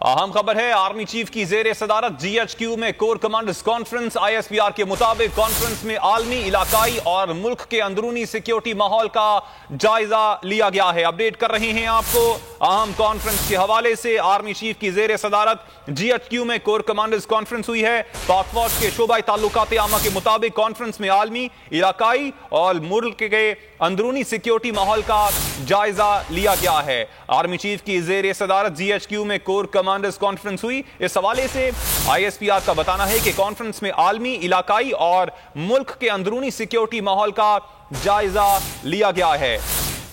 अहम खबर है, आर्मी चीफ की जेर सदारत GHQ में कोर कमांडर्स कॉन्फ्रेंस। ISPR के मुताबिक कॉन्फ्रेंस में आलमी, इलाकाई और मुल्क के अंदरूनी सिक्योरिटी माहौल का जायजा लिया गया है। अपडेट कर रहे हैं आपको अहम कॉन्फ्रेंस के हवाले से। आर्मी चीफ की जेर सदारत GHQ में कोर कमांडर्स कॉन्फ्रेंस हुई है। पाक फौज के शोबाई ताल्लुकात आमा के मुताबिक कॉन्फ्रेंस में आलमी, इलाकाई और मुल्क के अंदरूनी सिक्योरिटी माहौल का जायजा लिया गया है। आर्मी चीफ की जेर सदारत GHQ में कोर कमांडर्स कॉन्फ्रेंस हुई। इस हवाले से ISPR का बताना है कि कॉन्फ्रेंस में आलमी, इलाकाई और मुल्क के अंदरूनी सिक्योरिटी माहौल का जायजा लिया गया है।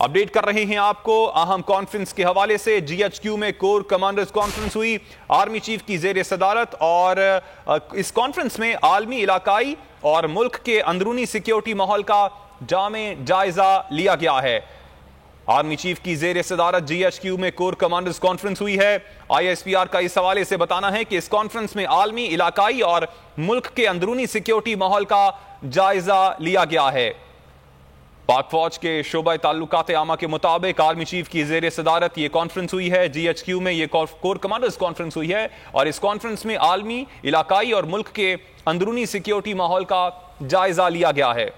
अपडेट कर रहे हैं आपको अहम कॉन्फ्रेंस के हवाले से। GHQ में कोर कमांडर्स कॉन्फ्रेंस हुई आर्मी चीफ की जेर सदारत, और इस कॉन्फ्रेंस में आलमी, इलाकाई और मुल्क के अंदरूनी सिक्योरिटी माहौल का जायजा लिया गया है। आर्मी चीफ की जेर सदारत GHQ में कोर कमांडर्स कॉन्फ्रेंस हुई है। ISPR का इस हवाले से बताना है कि इस कॉन्फ्रेंस में आलमी, इलाकाई और मुल्क के अंदरूनी सिक्योरिटी माहौल का जायजा लिया गया है। पाक फौज के शोबा ताल्लुकात आमा के मुताबिक आर्मी चीफ की जेर सदारत ये कॉन्फ्रेंस हुई है। GHQ में ये कोर कमांडर्स कॉन्फ्रेंस हुई है, और इस कॉन्फ्रेंस में आलमी, इलाकाई और मुल्क के अंदरूनी सिक्योरिटी माहौल का जायजा लिया गया है।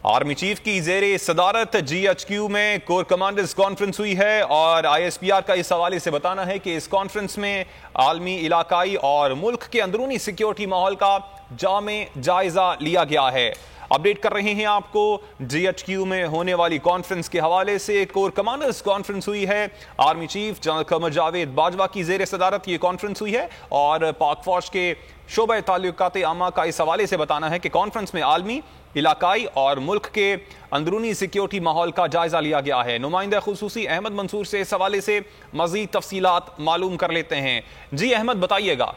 आर्मी चीफ की जेर सदारत GHQ में कोर कमांडर्स कॉन्फ्रेंस हुई है, और ISPR का इस हवाले से बताना है कि इस कॉन्फ्रेंस में आलमी, इलाकाई और मुल्क के अंदरूनी सिक्योरिटी माहौल का जायजा लिया गया है। अपडेट कर रहे हैं आपको GHQ में होने वाली कॉन्फ्रेंस के हवाले से। कोर कमांडर्स कॉन्फ्रेंस हुई है। Army chief general Qamar Javed Bajwa की जेर सदारत ये कॉन्फ्रेंस हुई है, और पाक फौज के शोबा ताल्लुकात आमा का इस हवाले से बताना है कि कॉन्फ्रेंस में आलमी, इलाकाई और मुल्क के अंदरूनी सिक्योरिटी माहौल का जायजा लिया गया है। नुमाइंदा खुसूसी अहमद मंसूर से इस हवाले से मजीद तफसीलात मालूम कर लेते हैं। जी अहमद, बताइएगा।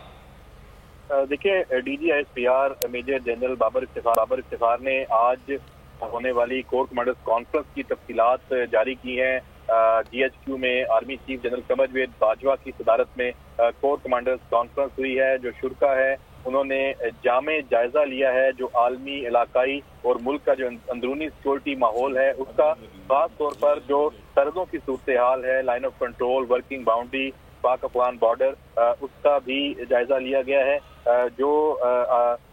देखिए, DG ISPR major general Babar Iftikhar ने आज होने वाली कोर कमांडर्स कॉन्फ्रेंस की तफसीलात जारी की हैं। GHQ में army chief general Qamar Javed Bajwa की सदारत में कोर कमांडर्स कॉन्फ्रेंस हुई है। जो शुरा है उन्होंने जामे जायजा लिया है जो आलमी, इलाकाई और मुल्क का जो अंदरूनी सिक्योरिटी माहौल है उसका, खास तौर पर जो सरहदों की सूरत हाल है, line of control, working boundary, पाक अफगान बॉर्डर, उसका भी जायजा लिया गया है। जो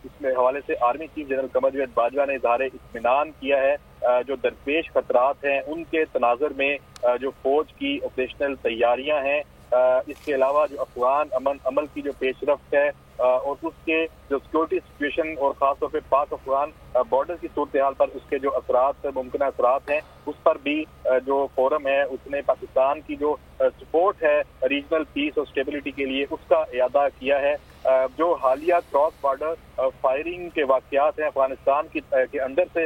इसमें हवाले से army chief general Qamar Javed Bajwa ने इज़हार इत्मीनान किया है। जो दरपेश खतरात हैं उनके तनाजुर में जो फौज की ऑपरेशनल तैयारियां हैं, इसके अलावा जो अफगान अमल की जो पेशरफ्त है और उसके जो सिक्योरिटी सिचुएशन और खासतौर पर पाक अफगान बॉर्डर की सूरत हाल पर उसके जो असरात, मुमकिन असरात हैं, उस पर भी जो फोरम है उसने पाकिस्तान की जो सपोर्ट है रीजनल पीस और स्टेबिलिटी के लिए उसका इयादा किया है। जो हालिया क्रॉस बॉर्डर फायरिंग के वाकयात हैं अफगानिस्तान के अंदर से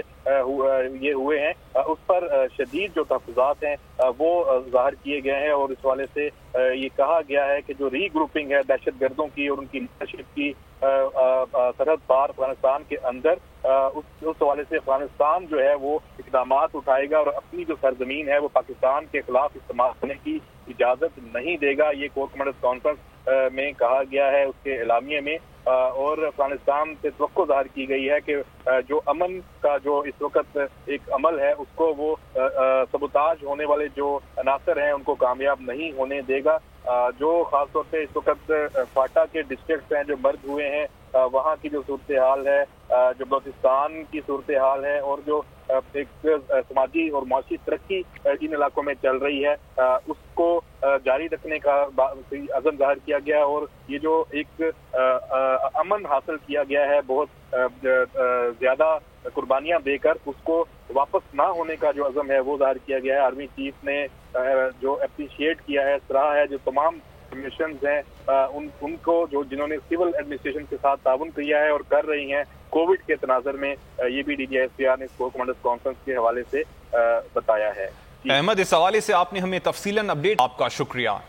ये हुए हैं, उस पर शदीद जो तहफ़्फ़ुज़ात हैं वो ज़ाहिर किए गए हैं, और इस हवाले से ये कहा गया है कि जो रीग्रुपिंग है दहशत गर्दों की और उनकी लीडरशिप की सरहद पार अफगानिस्तान के अंदर, उस हवाले से अफगानिस्तान जो है वो इक़दामात उठाएगा और अपनी जो सरजमीन है वो पाकिस्तान के खिलाफ इस्तेमाल करने की इजाज़त नहीं देगा। ये कोर कमांडर्स कॉन्फ्रेंस में कहा गया है उसके एलामिये में, और अफगानिस्तान से तवक्को ज़ाहिर की गई है कि जो अमन का जो इस वक्त एक अमल है उसको वो सबूताज होने वाले जो अनासर हैं उनको कामयाब नहीं होने देगा। जो खासतौर पे इस वक्त फाटा के डिस्ट्रिक्ट हैं जो मर्ज हुए हैं, वहाँ की जो सूरत हाल है, जो बलूचिस्तान की सूरत हाल है, और जो एक समाजी और माशी तरक्की इन इलाकों में चल रही है उसको जारी रखने का अज़म जाहिर किया गया, और ये जो एक अमन हासिल किया गया है बहुत ज्यादा कुर्बानियां देकर उसको वापस ना होने का जो अज़म है वो जाहिर किया गया है। आर्मी चीफ ने जो अप्रिशिएट किया है, सराहा है जो तमाम मिशंस हैं उनको जो जिन्होंने सिविल एडमिनिस्ट्रेशन के साथ ताउन किया है और कर रही हैं कोविड के तनाज़ुर में। ये भी DG ISPR ने कोर कमांडर्स कॉन्फ्रेंस के हवाले से बताया है। अहमद, इस हवाले से आपने हमें तफसीलन अपडेट, आपका शुक्रिया।